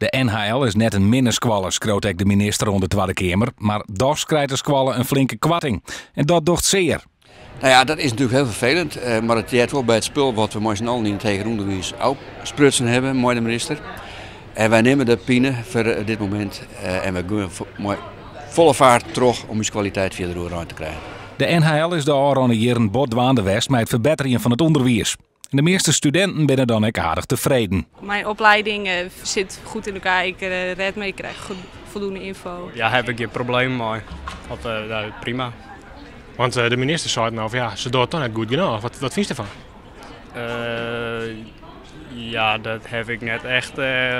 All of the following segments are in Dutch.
De NHL is net een minder squalle, schreeuwt ook de minister onder de Tweede Kamer. Maar dos krijgt de squalle een flinke kwatting. En dat docht zeer. Nou ja, dat is natuurlijk heel vervelend. Maar het jaart wel bij het spul wat we met z'n allen in het hoger onderwijs ook sprutsen hebben, mooi de minister. En wij nemen de pine voor dit moment. En we gaan volle vaart terug om onze kwaliteit via de roer te krijgen. De NHL is de oranje jaren bordwaande west met het verbeteren van het onderwijs. En de meeste studenten zijn dan ook aardig tevreden. Mijn opleiding zit goed in elkaar. Ik red mee, ik krijg voldoende info. Ja, heb ik geen probleem mee. Prima. Want de minister zei het nou van ja, ze doet het toch net goed genoeg. Wat vind je ervan? Ja, daar heb ik net echt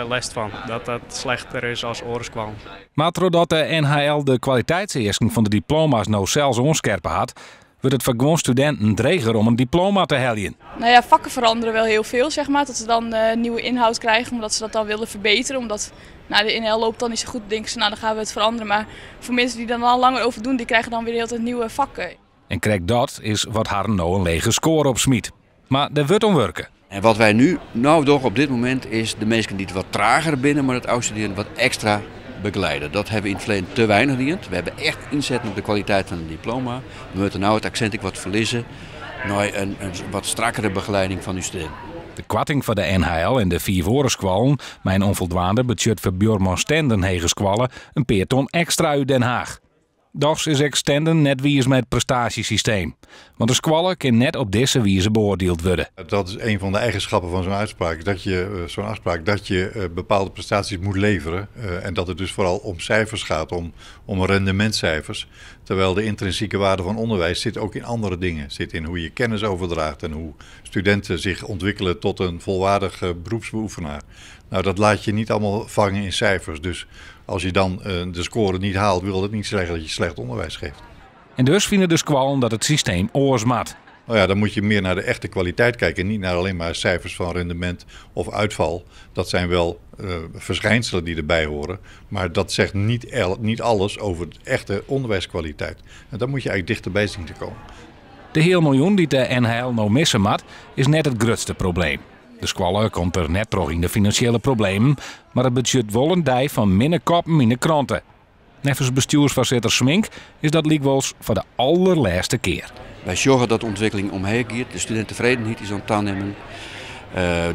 last van. Dat dat slechter is als oorskwam. Maar doordat de NHL de kwaliteitseising van de diploma's nou zelfs onscherpen had, wordt het voor gewoon studenten dreger om een diploma te halen. Nou ja, vakken veranderen wel heel veel, zeg maar. Dat ze dan nieuwe inhoud krijgen, omdat ze dat dan willen verbeteren. Omdat de NL loopt dan niet zo goed, denken ze, nou dan gaan we het veranderen. Maar voor mensen die dan al langer over doen, die krijgen dan weer heel tijd nieuwe vakken. En krijg dat is wat haar nou een lege score op smiet. Maar daar wordt om werken. En wat wij nu toch op dit moment is de mensen die het wat trager binnen, maar het oudstuderen wat extra begeleiden. Dat hebben we in het verleden te weinig gedaan. We hebben echt inzetten op de kwaliteit van het diploma. We moeten nou het accent wat verliezen naar een wat strakkere begeleiding van uw studenten. De kwatting van de NHL en de 4 woordenskwallen, mijn onvoldoende budget voor Björn Stenden hege squallen, een peerton extra uit Den Haag. Das is Stenden net wie is met het prestatiesysteem. Want de squallen kan net op deze wijze beoordeeld worden. Dat is een van de eigenschappen van zo'n uitspraak. Dat je bepaalde prestaties moet leveren. En dat het dus vooral om cijfers gaat, om rendementcijfers. Terwijl de intrinsieke waarde van onderwijs zit ook in andere dingen. Zit in hoe je kennis overdraagt en hoe studenten zich ontwikkelen tot een volwaardig beroepsbeoefenaar. Nou, dat laat je niet allemaal vangen in cijfers. Dus als je dan de score niet haalt, wil dat niet zeggen dat je slecht onderwijs geeft. En dus vinden de squallen dat het systeem oorsmat. Nou ja, dan moet je meer naar de echte kwaliteit kijken. Niet naar alleen maar cijfers van rendement of uitval. Dat zijn wel verschijnselen die erbij horen. Maar dat zegt niet alles over de echte onderwijskwaliteit. En dan moet je eigenlijk dichterbij zien te komen. De heel miljoen die de NHL nou missen mat, is net het grootste probleem. De squallen komt er net terug in de financiële problemen, maar het budget wel een dij van minder koppen, minder kranten. Nevens bestuursvoorzitter Smink is dat liekwols voor de allerlaatste keer. Wij zorgen dat de ontwikkeling omheen gaat, de studententevredenheid is aan het aannemen,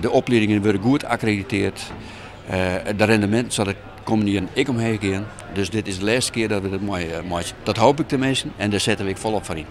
de opleidingen worden goed accrediteerd, de rendement zal de komende jaren ik omheen gaan. Dus dit is de laatste keer dat we dat mooi. Dat hoop ik tenminste en daar zetten we volop van in.